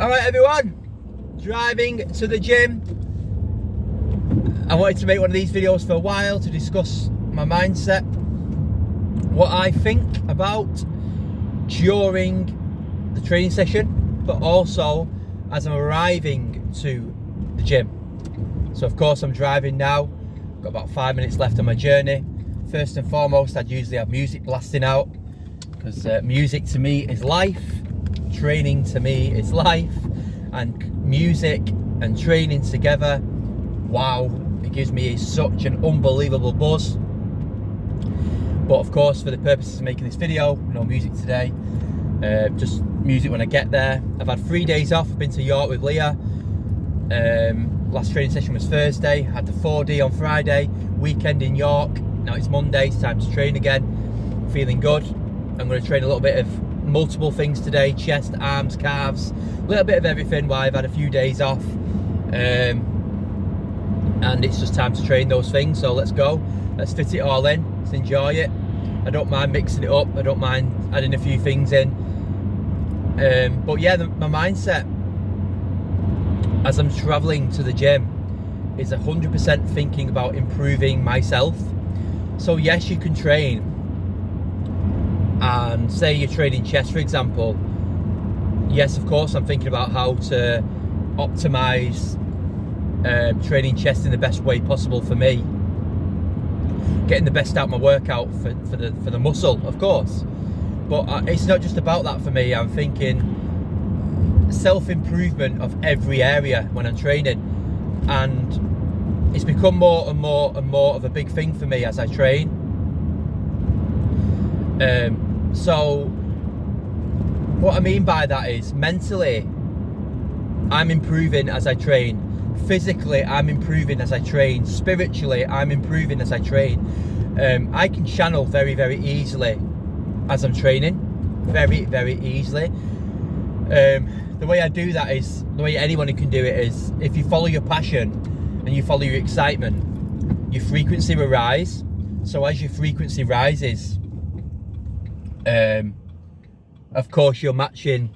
Alright everyone, driving to the gym. I wanted to make one of these videos for a while to discuss my mindset, what I think about during the training session, but also as I'm arriving to the gym. So of course I'm driving now, got about 5 minutes left on my journey. First and foremost, I'd usually have music blasting out, because music to me is life, training to me is life, and music and training together, wow, it gives me such an unbelievable buzz. But of course, for the purposes of making this video, no music today, just music when I get there. I've had 3 days off. I've been to York with Leah. Last training session was Thursday, had the 4D on Friday, weekend in York. Now it's Monday, it's time to train again. Feeling good. I'm going to train a little bit of multiple things today: chest, arms, calves, a little bit of everything while I've had a few days off. And it's just time to train those things, so let's go. Let's fit it all in, let's enjoy it. I don't mind mixing it up, I don't mind adding a few things in. But yeah, my mindset as I'm traveling to the gym is 100% thinking about improving myself. So yes, you can train, and say you're training chest, for example. Yes, of course, I'm thinking about how to optimize training chest in the best way possible for me, getting the best out of my workout for the muscle, of course. But it's not just about that for me. I'm thinking self-improvement of every area when I'm training, and it's become more and more and more of a big thing for me as I train. So what I mean by that is, mentally I'm improving as I train, physically I'm improving as I train, spiritually I'm improving as I train. I can channel very, very easily as I'm training, very, very easily. The way I do that is, the way anyone can do it is, if you follow your passion and you follow your excitement, your frequency will rise. So as your frequency rises, of course you're matching,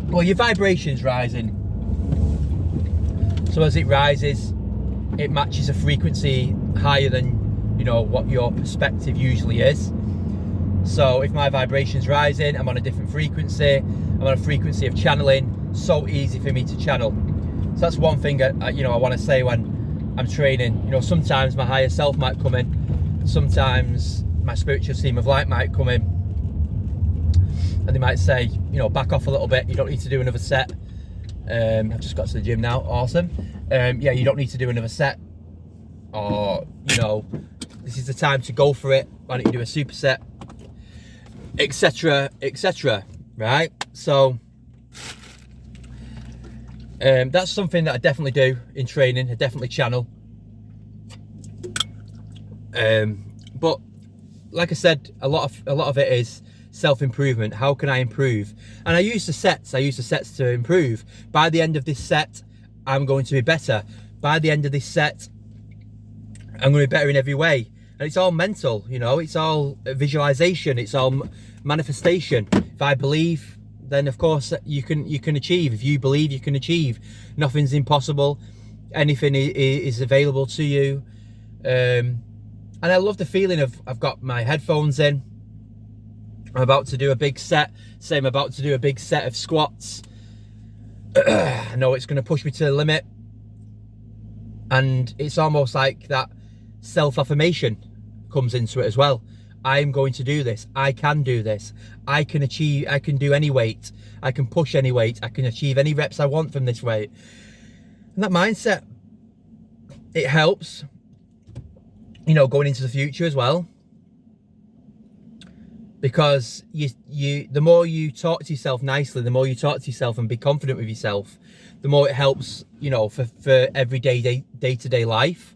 well, your vibration's rising. So as it rises, it matches a frequency higher than, you know, what your perspective usually is. So if my vibration's rising, I'm on a different frequency, I'm on a frequency of channeling, so easy for me to channel. So that's one thing I want to say when I'm training. You know, sometimes my higher self might come in, sometimes my spiritual team of light might come in, and they might say, you know, back off a little bit, you don't need to do another set. I've just got to the gym now, awesome. Yeah, you don't need to do another set, or, you know, this is the time to go for it, why don't you do a superset, etc, etc, right? So that's something that I definitely do in training. I definitely channel. But like I said, a lot of it is self-improvement. How can I improve? And I use the sets to improve. By the end of this set, I'm going to be better. By the end of this set, I'm going to be better in every way. And it's all mental, you know, it's all visualization, it's all manifestation. If I believe, then of course you can achieve. If you believe, you can achieve. Nothing's impossible. Anything is available to you. And I love the feeling of, I've got my headphones in, I'm about to do a big set. Say I'm about to do a big set of squats. I know it's going to push me to the limit. And it's almost like that self-affirmation comes into it as well. I'm going to do this. I can do this. I can achieve, I can do any weight. I can push any weight. I can achieve any reps I want from this weight. And that mindset, it helps, you know, going into the future as well. Because the more you talk to yourself nicely, the more you talk to yourself and be confident with yourself, the more it helps, you know, for everyday day-to-day life.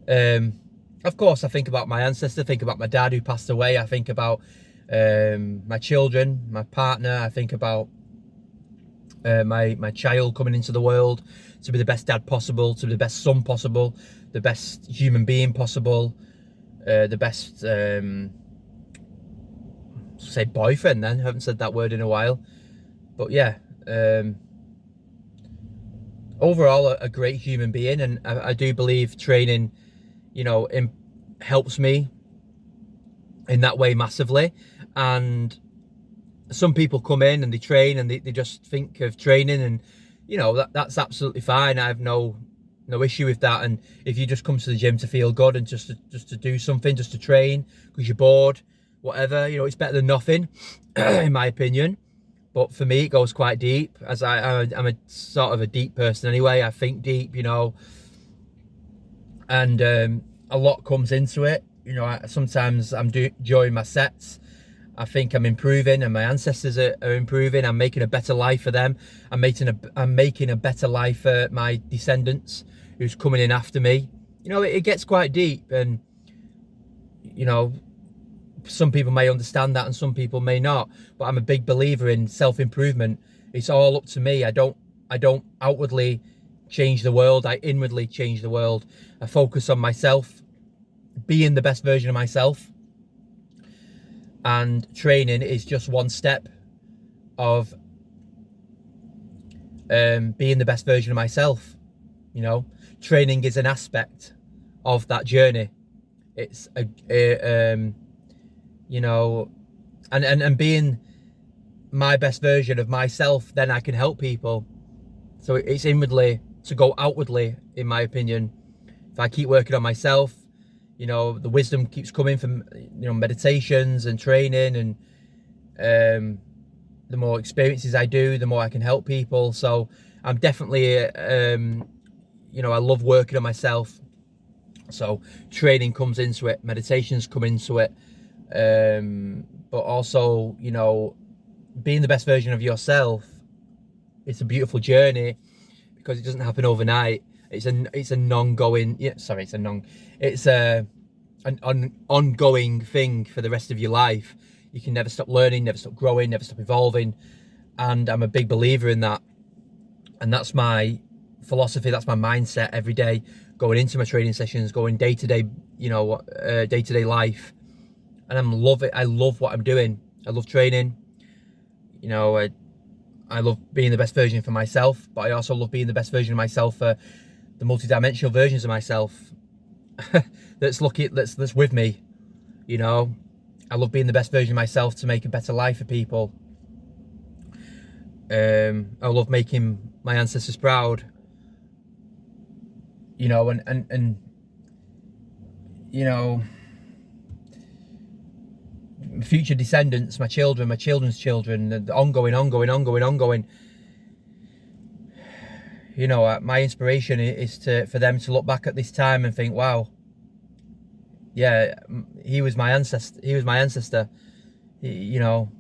Of course, I think about my ancestor, I think about my dad who passed away, I think about my children, my partner, I think about my child coming into the world to be the best dad possible, to be the best son possible, the best human being possible, the best say boyfriend then, I haven't said that word in a while. But yeah, overall a great human being, and I do believe training, you know, helps me in that way massively. And some people come in and they train and they just think of training, and you know, that's absolutely fine. I have no issue with that. And if you just come to the gym to feel good and just to do something, just to train because you're bored, whatever, you know, it's better than nothing in my opinion. But for me, it goes quite deep, as I'm a sort of a deep person anyway. I think deep, you know, and a lot comes into it. You know, sometimes I'm during my sets, I think I'm improving, and my ancestors are improving. I'm making a better life for them. I'm making a better life for my descendants who's coming in after me. You know, it gets quite deep, and you know, some people may understand that and some people may not, but I'm a big believer in self-improvement. It's all up to me. I don't outwardly change the world, I inwardly change the world. I focus on myself, being the best version of myself, and training is just one step of being the best version of myself. You know, training is an aspect of that journey. It's you know, and being my best version of myself, then I can help people. So it's inwardly to go outwardly, in my opinion. If I keep working on myself, you know, the wisdom keeps coming from, you know, meditations and training, and the more experiences I do, the more I can help people. So I'm definitely, you know, I love working on myself. So training comes into it, meditations come into it, but also, you know, being the best version of yourself, it's a beautiful journey because it doesn't happen overnight. It's an ongoing, it's an ongoing thing for the rest of your life. You can never stop learning, never stop growing, never stop evolving, and I'm a big believer in that. And that's my philosophy, that's my mindset every day, going into my training sessions, going day to day, you know, day to day life. And I love what I'm doing. I love training. You know, I love being the best version for myself, but I also love being the best version of myself for the multidimensional versions of myself that's with me. You know, I love being the best version of myself to make a better life for people. I love making my ancestors proud. You know, and you know, future descendants, my children, my children's children, the ongoing. You know, my inspiration is for them to look back at this time and think, wow, yeah, he was my ancestor. You know,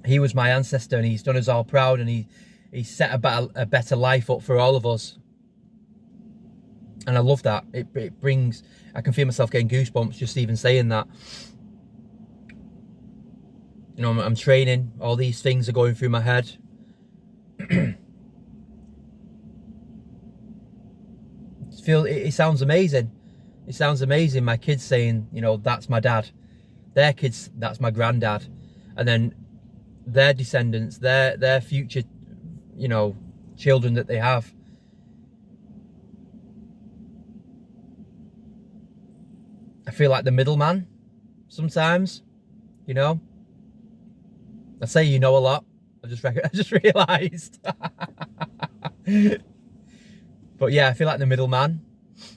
he was my ancestor, and he's done us all proud, and he set a better life up for all of us. And I love that. It brings, I can feel myself getting goosebumps just even saying that. You know, I'm training, all these things are going through my head. It sounds amazing. It sounds amazing. My kids saying, you know, that's my dad. Their kids, that's my granddad. And then their descendants, their future, you know, children that they have. I feel like the middleman sometimes, you know. I say you know a lot. I just realised. But yeah, I feel like the middleman.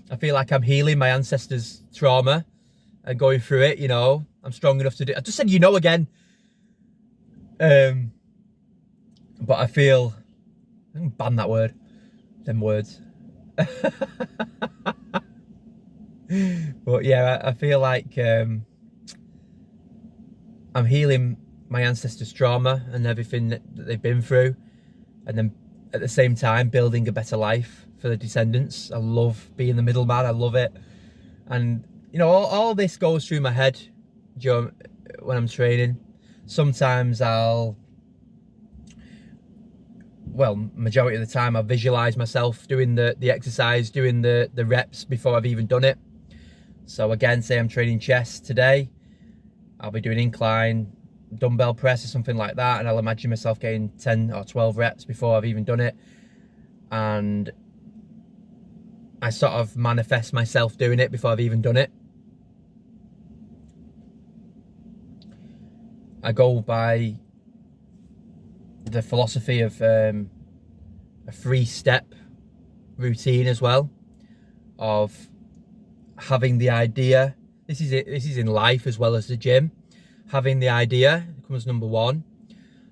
I feel like I'm healing my ancestors' trauma and going through it, you know. I'm strong enough to do it. I just said you know again. But I feel, I'm gonna ban that word. Them words. But yeah, I feel like I'm healing my ancestors' trauma and everything that they've been through, and then at the same time building a better life for the descendants. I love being the middleman. I love it. And you know, all this goes through my head when I'm training. Sometimes majority of the time I'll visualize myself doing the exercise, doing the reps before I've even done it. So again, say I'm training chest today, I'll be doing incline dumbbell press or something like that, and I'll imagine myself getting 10 or 12 reps before I've even done it, and I sort of manifest myself doing it before I've even done it. I go by the philosophy of a 3-step routine as well, of having the idea. This is in life as well as the gym. Having the idea comes number 1.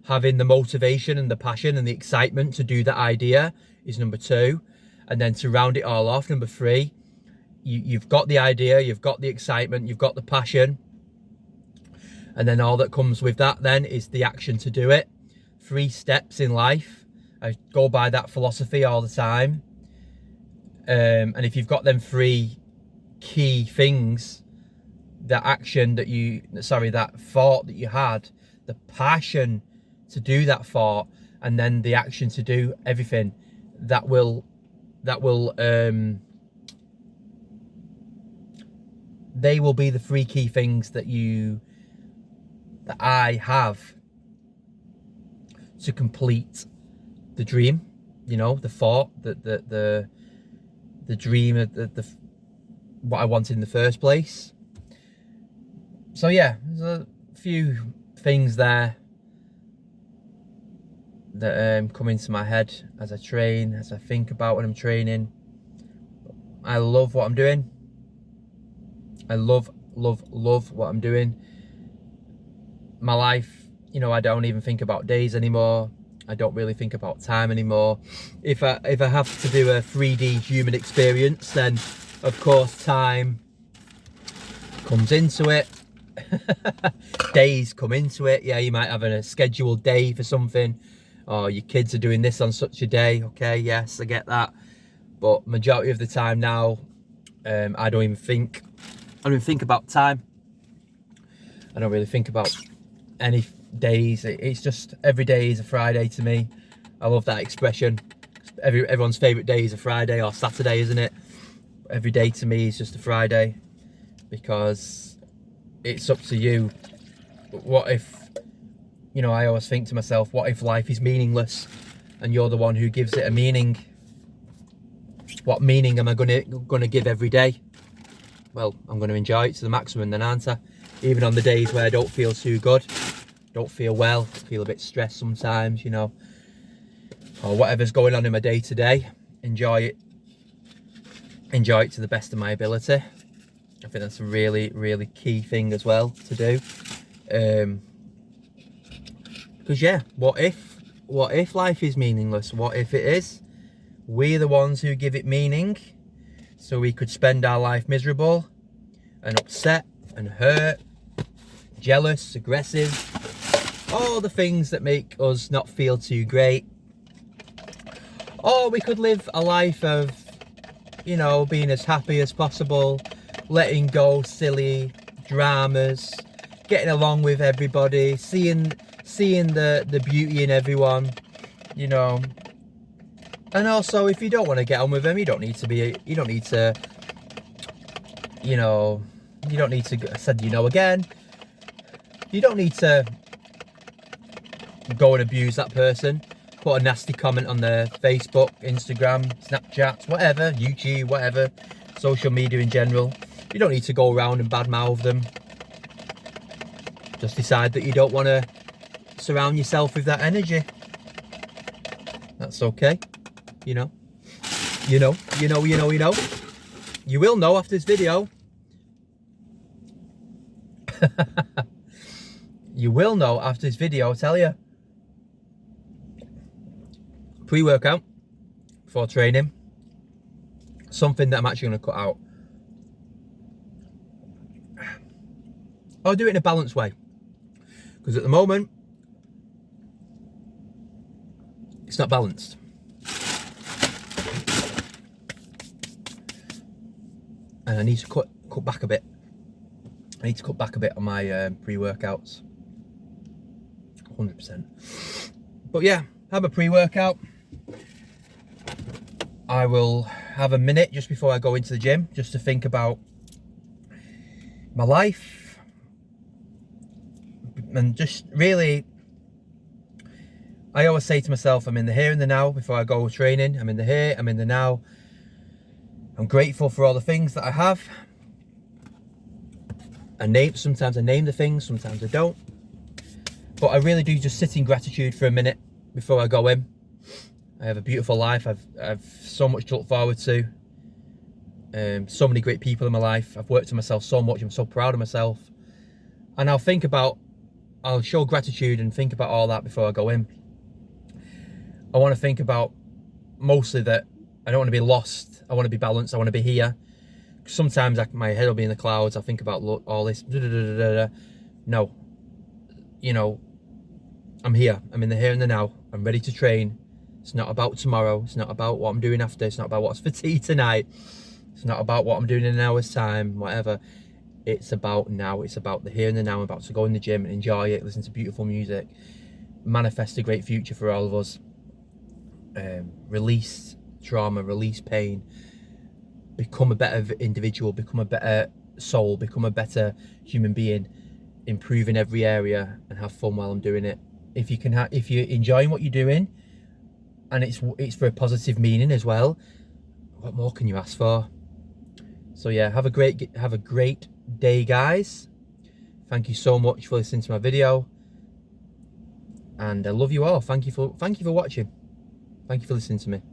Having the motivation and the passion and the excitement to do that idea is number 2. And then to round it all off, number 3, you've got the idea, you've got the excitement, you've got the passion. And then all that comes with that then is the action to do it. 3 steps in life. I go by that philosophy all the time. And if you've got them 3 key things, that thought that you had, the passion to do that thought, and then the action to do everything, they will be the 3 key things that I have to complete the dream, the thought, the dream of the what I wanted in the first place. So yeah, there's a few things there that come into my head as I train, as I think about when I'm training. I love what I'm doing. I love what I'm doing. My life, I don't even think about days anymore. I don't really think about time anymore. If I have to do a 3D human experience, then of course time comes into it. Days come into it. Yeah, you might have a scheduled day for something, or your kids are doing this on such a day. Okay, yes, I get that. But majority of the time now, I don't even think about time. I don't really think about any days. It's just every day is a Friday to me. I love that expression. Everyone's favourite day is a Friday or Saturday, isn't it? Every day to me is just a Friday, because it's up to you. But what if, I always think to myself, what if life is meaningless and you're the one who gives it a meaning? What meaning am I gonna give every day? Well, I'm going to enjoy it to the maximum then, aren't I? Even on the days where I don't feel too good, don't feel well, feel a bit stressed sometimes, or whatever's going on in my day to day, enjoy it to the best of my ability. I think that's a really, really key thing as well to do. Because yeah, what if life is meaningless? What if it is? We're the ones who give it meaning, so we could spend our life miserable and upset and hurt, jealous, aggressive, all the things that make us not feel too great. Or we could live a life of, being as happy as possible, letting go silly dramas, getting along with everybody, seeing the beauty in everyone, And also, if you don't want to get on with them, you don't need to, I said again, you don't need to go and abuse that person, put a nasty comment on their Facebook, Instagram, Snapchat, whatever, YouTube, whatever, social media in general. You don't need to go around and badmouth them. Just decide that you don't want to surround yourself with that energy. That's okay. You will know after this video. You will know after this video, I'll tell you. Pre-workout before training. Something that I'm actually going to cut out. I'll do it in a balanced way. Because at the moment, it's not balanced. And I need to cut back a bit. I need to cut back a bit on my pre-workouts. 100%. But yeah, have a pre-workout. I will have a minute just before I go into the gym, just to think about my life, And just really, I always say to myself, I'm in the here and the now before I go training. I'm in the here, I'm in the now. I'm grateful for all the things that I have. Sometimes I name the things, sometimes I don't. But I really do just sit in gratitude for a minute before I go in. I have a beautiful life. I've so much to look forward to. So many great people in my life. I've worked on myself so much. I'm so proud of myself. And I'll show gratitude and think about all that before I go in. I want to think about mostly that I don't want to be lost. I want to be balanced. I want to be here. Sometimes my head will be in the clouds. I think about all this. No, you know, I'm here. I'm in the here and the now. I'm ready to train. It's not about tomorrow. It's not about what I'm doing after. It's not about what's for tea tonight. It's not about what I'm doing in an hour's time, whatever. It's about now. It's about the here and the now. I'm about to go in the gym and enjoy it, listen to beautiful music, manifest a great future for all of us. Release trauma, release pain, become a better individual, become a better soul, become a better human being, improve in every area, and have fun while I'm doing it. If you're enjoying what you're doing, and it's for a positive meaning as well, what more can you ask for? So yeah, have a great day, guys. Thank you so much for listening to my video, and I love you all. Thank you for watching. Thank you for listening to me.